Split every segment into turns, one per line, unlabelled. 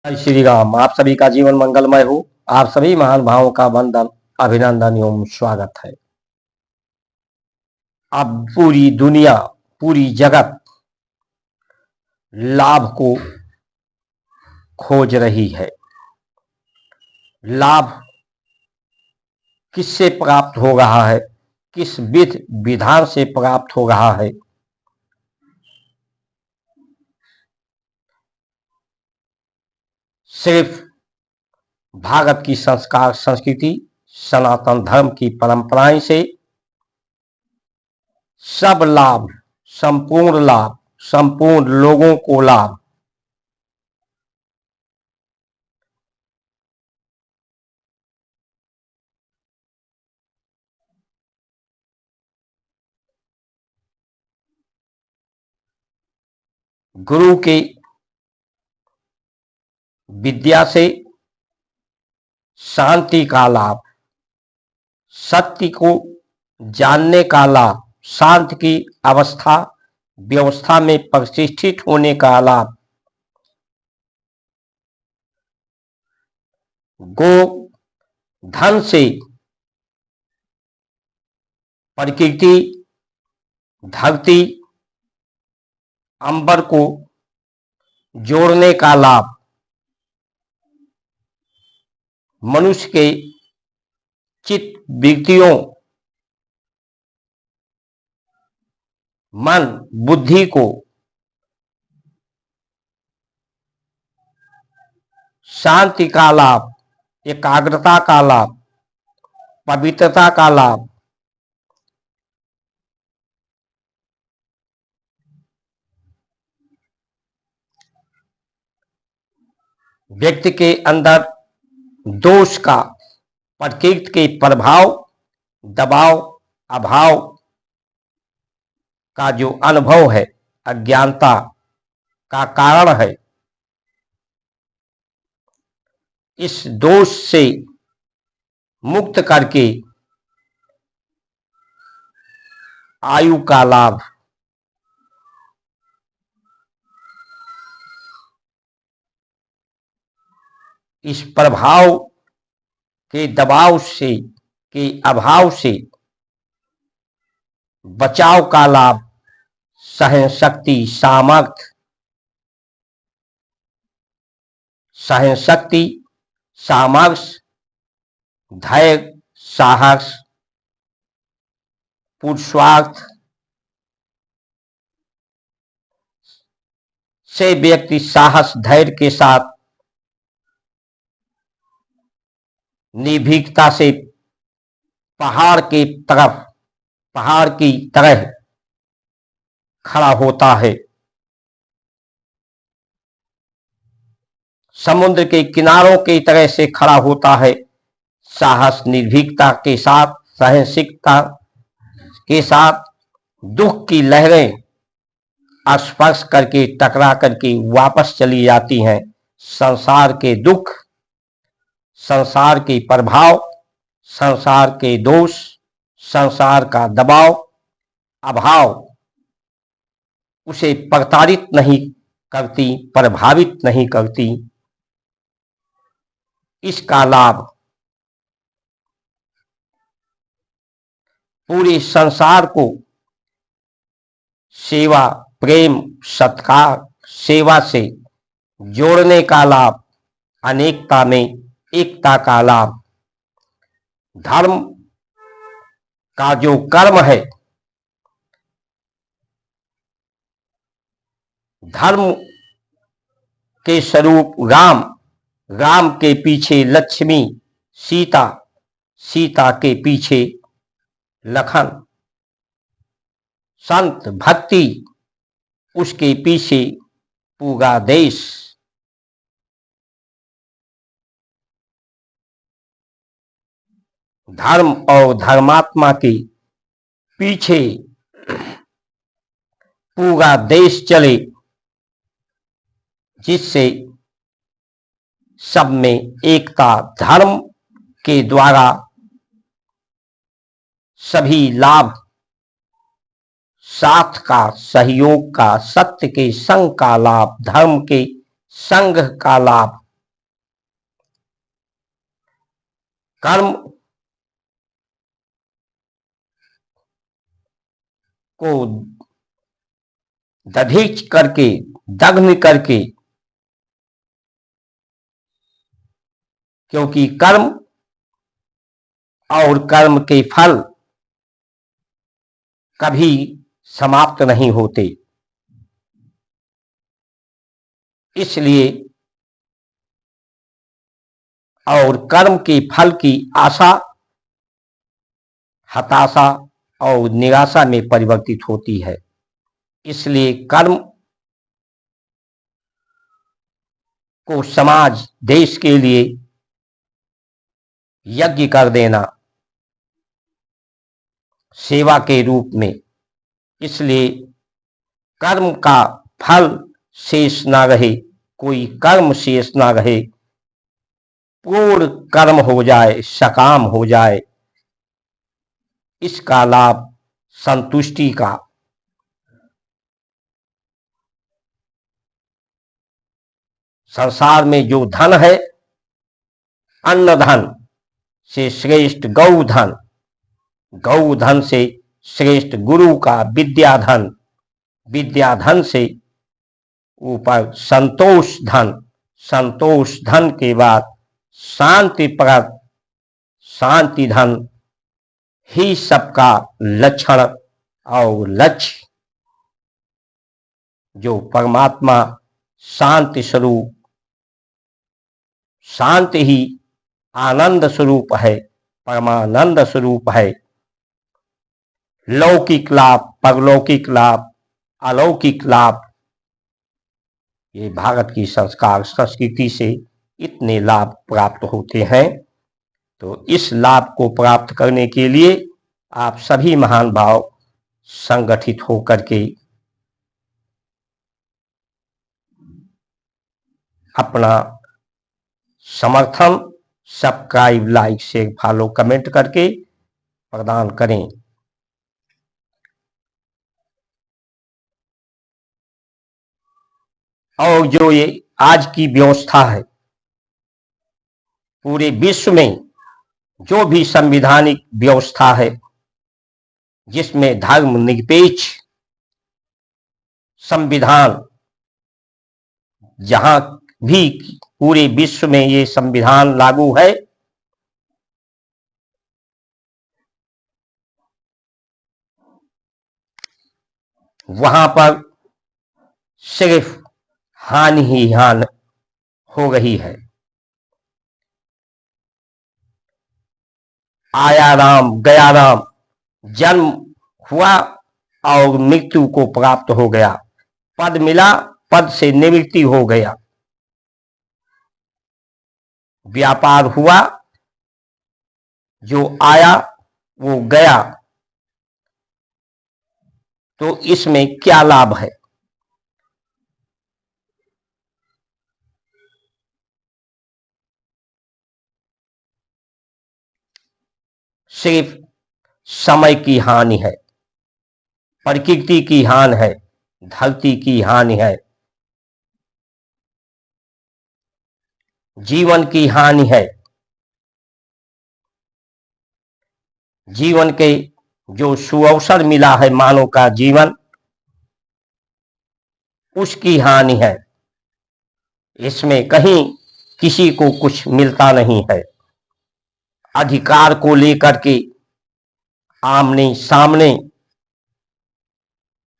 जय श्री राम। आप सभी का जीवन मंगलमय हो। आप सभी महान भावों का वंदन, अभिनंदन एवं स्वागत है। अब पूरी दुनिया, पूरी जगत लाभ को खोज रही है। लाभ किससे प्राप्त हो रहा है, किस विधान से प्राप्त हो रहा है? सिर्फ भारत की संस्कार संस्कृति, सनातन धर्म की परंपराएं से सब लाभ, संपूर्ण लाभ, संपूर्ण लोगों को लाभ गुरु के विद्या से, शांति का लाभ, सत्य को जानने का लाभ, शांत की अवस्था व्यवस्था में प्रतिष्ठित होने का लाभ, गो धन से प्रकृति, धरती, अंबर को जोड़ने का लाभ, मनुष्य के चित्त वृत्तियों, मन बुद्धि को शांति का लाभ, एकाग्रता का लाभ, पवित्रता का लाभ, व्यक्ति के अंदर दोष का, प्रकृति के प्रभाव, दबाव, अभाव का जो अनुभव है, अज्ञानता का कारण है, इस दोष से मुक्त करके आयु का लाभ, इस प्रभाव के दबाव से, के अभाव से बचाव का लाभ, सहन शक्ति, सामर्थ्य, सहन शक्ति, सामर्थ्य, धैर्य, साहस, पुरुषार्थ से व्यक्ति साहस धैर्य के साथ निर्भीकता से पहाड़ की तरह खड़ा होता है। समुद्र के किनारों की तरह से खड़ा होता है। साहस, निर्भीकता के साथ, सहनशीलता के साथ दुख की लहरें स्पर्श करके, टकरा करके वापस चली जाती हैं। संसार के दुख, संसार के प्रभाव, संसार के दोष, संसार का दबाव, अभाव उसे प्रताड़ित नहीं करती, प्रभावित नहीं करती। इसका लाभ पूरे संसार को सेवा, प्रेम, सत्कार, सेवा से जोड़ने का लाभ, अनेकता में एकता का लाभ, धर्म का जो कर्म है, धर्म के स्वरूप राम, राम के पीछे लक्ष्मी, सीता, सीता के पीछे लखन, संत भक्ति, उसके पीछे पूरा देश। धर्म और धर्मात्मा के पीछे पूरा देश चले, जिससे सब में एकता, धर्म के द्वारा सभी लाभ, साथ का, सहयोग का, सत्य के संग का लाभ, धर्म के संग का लाभ, कर्म को दधिच करके, दग्न करके, क्योंकि कर्म और कर्म के फल कभी समाप्त नहीं होते, इसलिए और कर्म के फल की आशा हताशा और निराशा में परिवर्तित होती है। इसलिए कर्म को समाज देश के लिए यज्ञ कर देना सेवा के रूप में, इसलिए कर्म का फल शेष ना रहे, कोई कर्म शेष ना रहे, पूर्ण कर्म हो जाए, सकाम हो जाए, इसका लाभ संतुष्टि का, संसार में जो धन है, अन्न धन से श्रेष्ठ गौ धन, गौ धन से श्रेष्ठ गुरु का विद्या धन, विद्या धन से ऊपर संतोष धन, संतोष धन के बाद शांति प्रद, शांति धन ही सबका लक्षण और लक्ष्य, जो परमात्मा शांति स्वरूप, शांति ही आनंद स्वरूप है, परमानंद स्वरूप है। लौकिक लाभ, परलौकिक लाभ, अलौकिक लाभ, ये भारत की संस्कार संस्कृति से इतने लाभ प्राप्त होते हैं। तो इस लाभ को प्राप्त करने के लिए आप सभी महान भाव संगठित होकर के अपना समर्थन subscribe, like, share, follow, comment करके प्रदान करें। और जो ये आज की व्यवस्था है, पूरे विश्व में जो भी संवैधानिक व्यवस्था है, जिसमें धर्मनिरपेक्ष संविधान, जहां भी पूरे विश्व में ये संविधान लागू है, वहां पर सिर्फ हानि ही हानि हो रही है। आया राम गया राम, जन्म हुआ और मृत्यु को प्राप्त हो गया, पद मिला, पद से निवृत्ति हो गया, व्यापार हुआ, जो आया वो गया, तो इसमें क्या लाभ है? सिर्फ समय की हानि है, प्रकृति की हानि है, धरती की हानि है, जीवन की हानि है। जीवन के जो सुअवसर मिला है मानव का जीवन, उसकी हानि है। इसमें कहीं किसी को कुछ मिलता नहीं है। अधिकार को लेकर के आमने सामने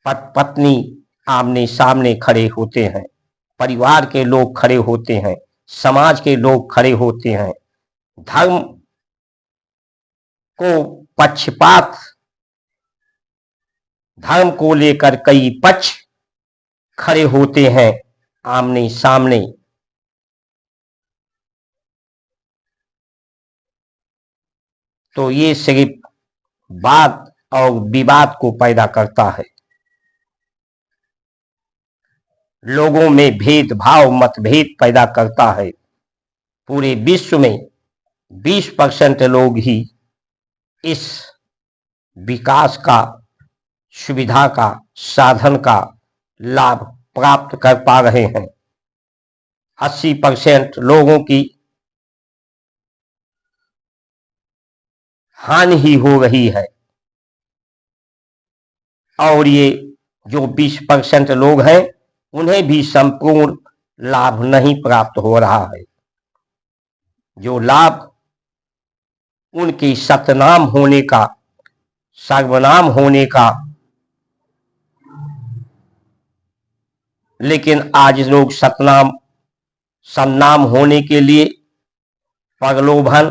पत्नी आमने सामने खड़े होते हैं, परिवार के लोग खड़े होते हैं, समाज के लोग खड़े होते हैं। धर्म को पक्षपात, धर्म को लेकर कई पक्ष खड़े होते हैं आमने सामने। तो ये सिर्फ वाद और विवाद को पैदा करता है, लोगों में भेदभाव, मतभेद पैदा करता है। पूरे विश्व में 20% लोग ही इस विकास का, सुविधा का, साधन का लाभ प्राप्त कर पा रहे हैं। 80% लोगों की हानि ही हो रही है। और ये जो 20% लोग हैं उन्हें भी संपूर्ण लाभ नहीं प्राप्त हो रहा है। जो लाभ उनके सतनाम होने का, सर्वनाम होने का, लेकिन आज लोग सतनाम सन्नाम होने के लिए प्रलोभन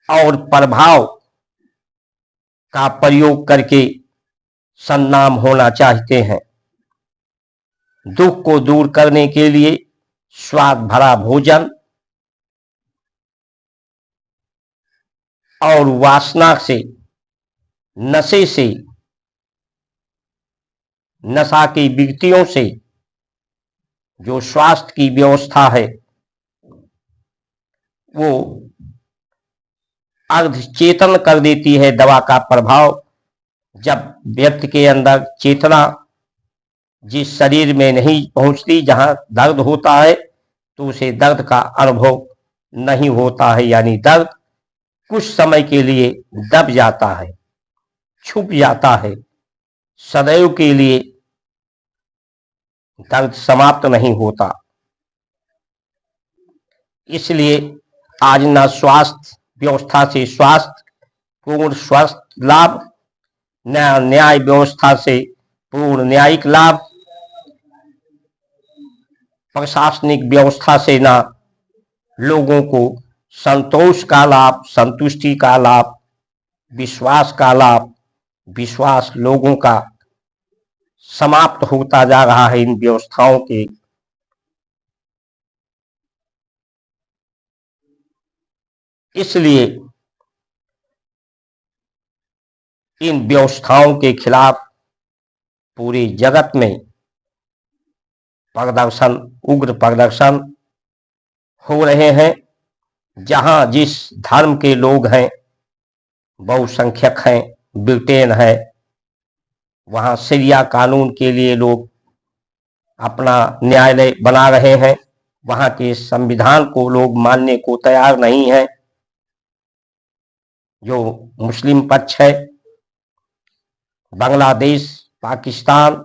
और प्रभाव का प्रयोग करके सन्नाम होना चाहते हैं। दुख को दूर करने के लिए स्वाद भरा भोजन और वासना से, नशे से, नशा की विकृतियों से जो स्वास्थ्य की व्यवस्था है वो अर्धचेतन कर देती है। दवा का प्रभाव, जब व्यक्ति के अंदर चेतना जिस शरीर में नहीं पहुंचती, जहां दर्द होता है, तो उसे दर्द का अनुभव नहीं होता है, यानी दर्द कुछ समय के लिए दब जाता है, छुप जाता है, सदैव के लिए दर्द समाप्त नहीं होता। इसलिए आज न स्वास्थ्य व्यवस्था से स्वास्थ्य पूर्ण स्वास्थ्य लाभ, न न्याय व्यवस्था से पूर्ण न्यायिक लाभ, प्रशासनिक व्यवस्था से न लोगों को संतोष का लाभ, संतुष्टि का लाभ, विश्वास का लाभ। विश्वास लोगों का समाप्त होता जा रहा है इन व्यवस्थाओं के। इसलिए इन व्यवस्थाओं के खिलाफ पूरे जगत में प्रदर्शन, उग्र प्रदर्शन हो रहे हैं। जहां जिस धर्म के लोग हैं, बहुसंख्यक हैं, ब्रिटेन है, वहां शरिया कानून के लिए लोग अपना न्यायालय बना रहे हैं। वहां के संविधान को लोग मानने को तैयार नहीं है। जो मुस्लिम पक्ष है, बांग्लादेश, पाकिस्तान,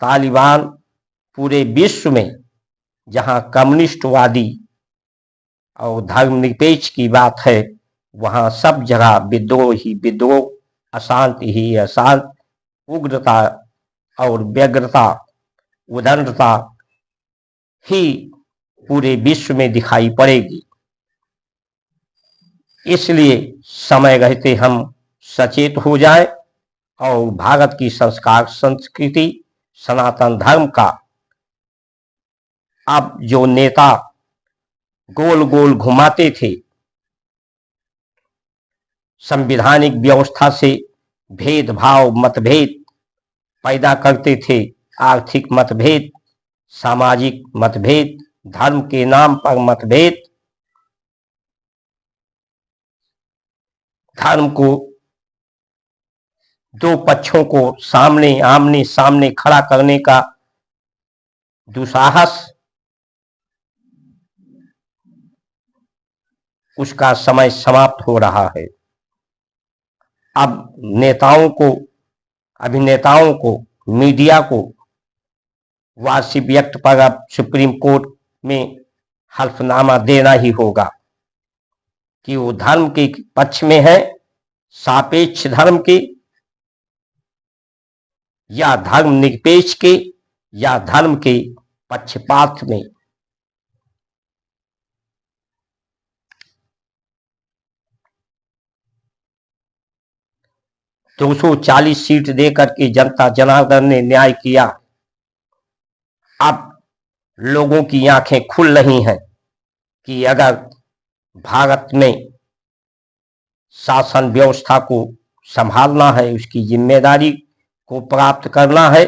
तालिबान, पूरे विश्व में जहां कम्युनिस्टवादी और धर्मनिरपेक्ष की बात है, वहां सब जगह विद्रोह ही विद्रोह, अशांति ही अशांत, उग्रता और व्यग्रता, उदंडता ही पूरे विश्व में दिखाई पड़ेगी। इसलिए समय रहते हम सचेत हो जाए और भारत की संस्कार, संस्कृति, सनातन धर्म का अब जो नेता गोल गोल घुमाते थे, संवैधानिक व्यवस्था से भेदभाव, मतभेद पैदा करते थे, आर्थिक मतभेद, सामाजिक मतभेद, धर्म के नाम पर मतभेद, धर्म को दो पक्षों को सामने आमने सामने खड़ा करने का दुस्साहस, उसका समय समाप्त हो रहा है। अब नेताओं को, अभिनेताओं को, मीडिया को वार्षिक व्यक्त पर अब सुप्रीम कोर्ट में हल्फनामा देना ही होगा कि वो धर्म के पक्ष में है, सापेक्ष धर्म के, या धर्म निरपेक्ष के, या धर्म के पक्षपात में। 240 सीट देकर के जनता जनार्दन ने न्याय किया। अब लोगों की आंखें खुल रही हैं कि अगर भारत में शासन व्यवस्था को संभालना है, उसकी जिम्मेदारी को प्राप्त करना है,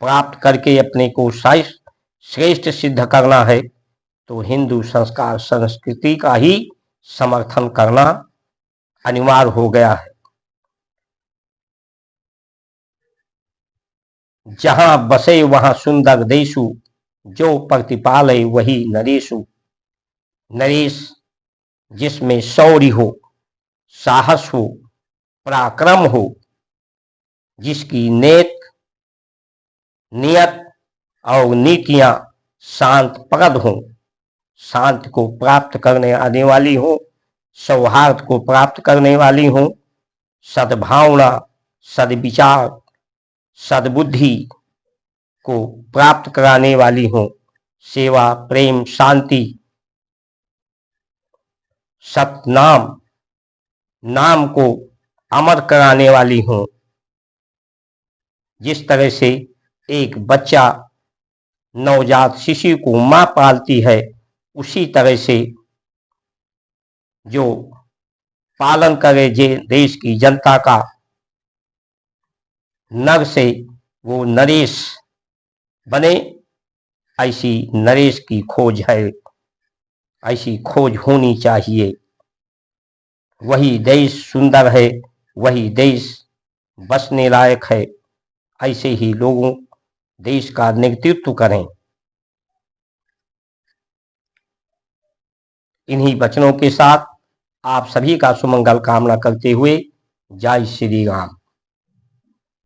प्राप्त करके अपने को श्रेष्ठ सिद्ध करना है, तो हिंदू संस्कार संस्कृति का ही समर्थन करना अनिवार्य हो गया है। जहां बसे वहां सुंदर देशु, जो प्रतिपालय वही नरेशु। नरेश जिसमें शौर्य हो, साहस हो, पराक्रम हो, जिसकी नियत और नीतियां शांत प्रद हों, शांति को प्राप्त करने आने वाली हो, सौहार्द को प्राप्त करने वाली हो, सद्भावना, सद्विचार, सद्बुद्धि को प्राप्त कराने वाली हो, सेवा, प्रेम, शांति, सतनाम, नाम को अमर कराने वाली हो। जिस तरह से एक बच्चा नवजात शिशु को मां पालती है, उसी तरह से जो पालन करे जे देश की जनता का, नर से वो नरेश बने, ऐसी नरेश की खोज है, ऐसी खोज होनी चाहिए। वही देश सुंदर है, वही देश बसने लायक है। ऐसे ही लोगों देश का नेतृत्व करें। इन्हीं वचनों के साथ आप सभी का सुमंगल कामना करते हुए जय श्री राम।